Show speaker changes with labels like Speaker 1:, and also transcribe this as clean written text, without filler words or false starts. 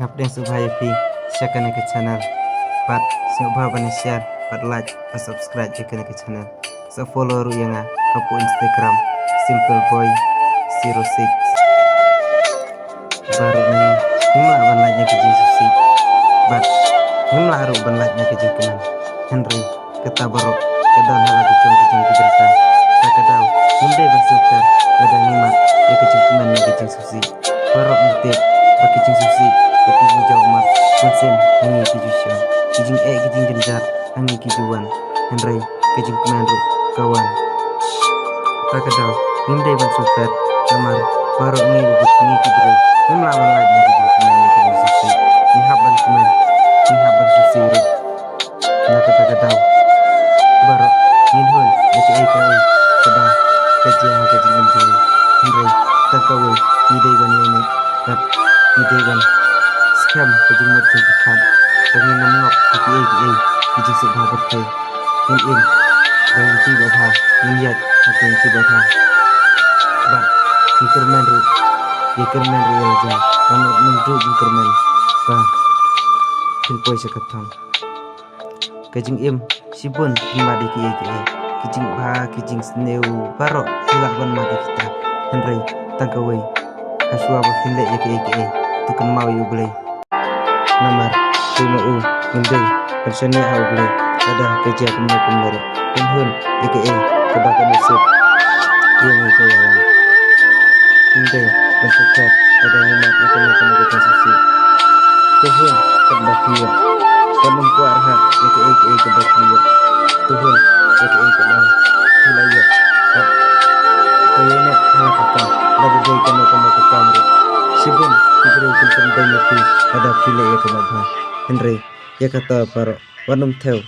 Speaker 1: Ngapdeng subhaya pi share ke channel but subha bani share but like and subscribe ke channel so follow ru yang kapu Instagram simple boy 06 baru nih himla ban like ke jing susi but himla ru ban like ke jing kenan Henry kata barok kedon hala ke jong berita takadau himde ban sukar ada nima ya ke jing kenan ke jing susi barok mutip bagi jing susi bagi jing jaumat konsen hangi kijushan kijing kijing jenjar hangi kijuan Henry ke jing kenan ru kawan takadau himde ban sukar kamar barok ni bubut ni kidre himla ban like ke jing kenan ke jing susi ni haban susi ru nakata barok nin hun beti kai keba kerja ke jing jing Henry takawe idai ban yene kat idai ban scam ke jing mot jing kan bangin namngop ke kijing subha berke in dan ti batha niat akan ti batha bat ikermen ru yel jang manut nungju ikermen ba tin poi sekatam kajing sibun madi kijing ba kijing sneu barok hilak ban madi kita Henry tangkawai aswa bakin le tukan mau yu blay namar tuma ngindai personi au blay ada kerja kumno penhun kebakan nasib yang kayalan ngindai bersukat ada nyimat kena konsumsi tuhun kebakia penumpu arha kebakia tuhun kebal hilaya kayaknya halakakam lagu jai kena kamru sibun kibru kuntum danyati ada pile ya kemabha Henry ya kata paro wanum theo